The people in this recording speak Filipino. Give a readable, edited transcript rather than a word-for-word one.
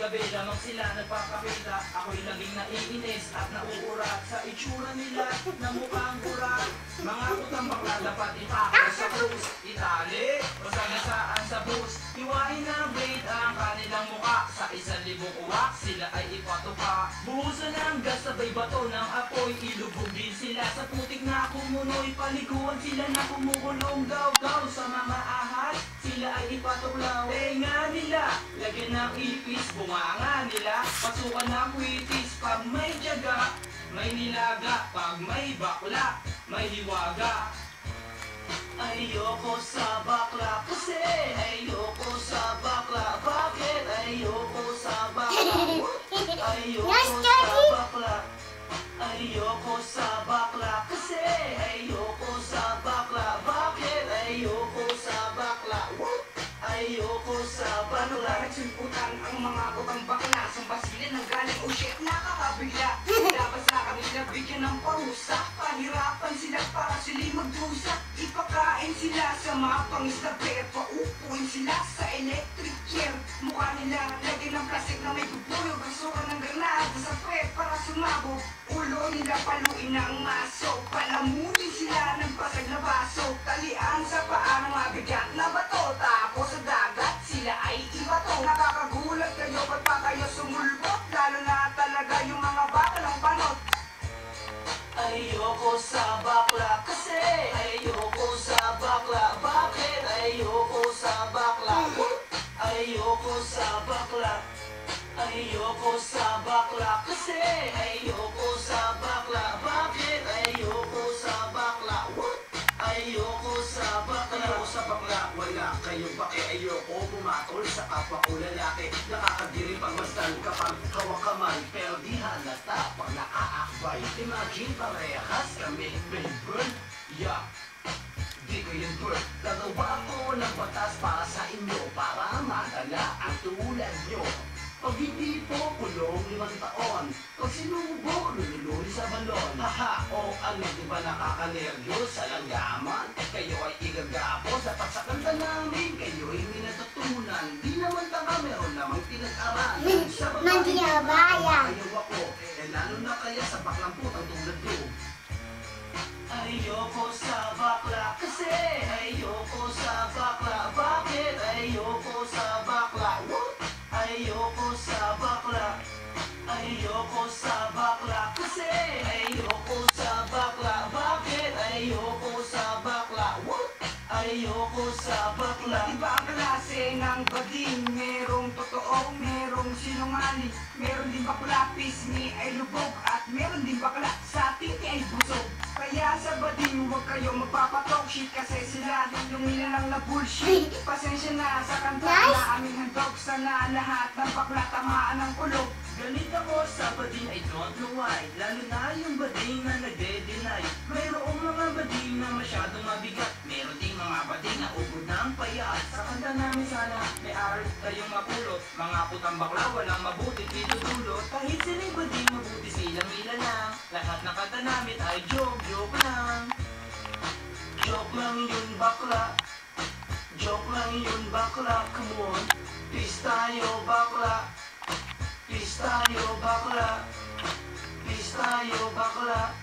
gabi lamang sila nagpapakita. Ako'y laging naiinis at nauurat sa itsura nila na mukhang urat. Mga utang bakla dapat ipako sa krus, itali o sagasaan sa bus. Iwain na blade ang kanilang mukha, sa 1,000 uwak sila ay ipatuka. Buhusan ng gas sabay bato ng apoy, ilubog din sila sa putik na kumunoy. Paliguan sila na kumukulong gaw-gaw sa mga ahas, sila ay ipatuklaw. Tenga nila, lagyan ng ipis, bunganga nila, pasukan ng kwitis. Pag may tiyaga, may nilaga, pag may bakla, may hiwaga. Ayoko sa bakla kasi ayoko sa bakla. Bakit ayoko sa bakla? Ayoko sa bakla. Ayoko sa bakla kasi ayoko sa bakla. Bakit ayoko sa bakla? Ayoko sa bakla. Nagsimputan ang mga butang bakla, sumba sila ng galing o shit, nakakabigla. Labas na kami nabigyan ng parusa, pahirapan sila para sila magdusa. Ipakain sila sa mga pangisda bear, paupuin sila sa electric chair. Mukha nila lagyan ng plastic na may bubuyog, basura ng granada sa puwet para sumabog. Ulo nila paluin ng maso, palamunin sila ng pasag na baso. Talian sa paa ng mabigat na bato, tapos sa dagat sila ay ibato. Nakakagulat kayo, ba't pa kayo sumulbot? Lalo na talaga yung mga bata ng panot. Ayoko sa bakla kasi ayoko sa bakla. Bakit ayoko sa bakla? Ayoko sa bakla. Ayoko sa bakla kasi ayoko sa bakla. Bakit ayoko sa bakla? Ayoko sa bakla. Ayoko sa bakla, wala kayo baki. Ayoko pumatol sa kapwa ko lalaki. Nakakadiri pag masdan kapag hawak kamay, pero di halata pag naaakbay. Imagine parehas kami, baby. Yeah, di ko yun bird. Gagawa ko ng batas para sa inyo, para madala ang tulad nyo. Pag hindi po kulong 5 taon, pag sinubo, lululi sa balon. Haha, o ano, di ba nakakanervyos sa langyaman? Kayo ay igagapos, dapat sa kanta namin, kayo ay may natutunan. Di naman tanga, meron namang pinag-aralan. Sa babae, ayaw ako, lalo na kaya sa baklang putang tulad ko. Ayoko sa bakla kasi ayoko sa bakla. Bakit ayoko sa bakla? Ayoko sa bakla. Ayoko sa bakla kasi ayoko sa bakla. Bakit ayoko sa bakla? Ayoko sa bakla. Iba ang klase ng bading, merong totoo, merong sinungaling. Meron din bakla, pisngi ay lubog, at meron din bakla sa titi ay busog. Kaya sa bading, huwag kayo magpapatok shit kasi sila din lumila lang na bullshit. Pasensya na sa kanta na aming handog, sana lahat ng bakla tamaan ng kulog. Ganit ako sa bading, I don't know why, lalo na yung bading na nagde-deny. Mayroong mga bading na masyadong mabigat, meron ding mga bading na ubod ng payat. Sa kanta namin sana may aral kayong mapulot, mga putang bakla walang mabuti pinudulot. Kahit silang bading mabuti silang nila lang, lahat ng kanta namin ay joke lang. Joke lang yun bakla, joke lang yun bakla. Come on, peace tayo bakla, peace tayo bakla, peace tayo bakla.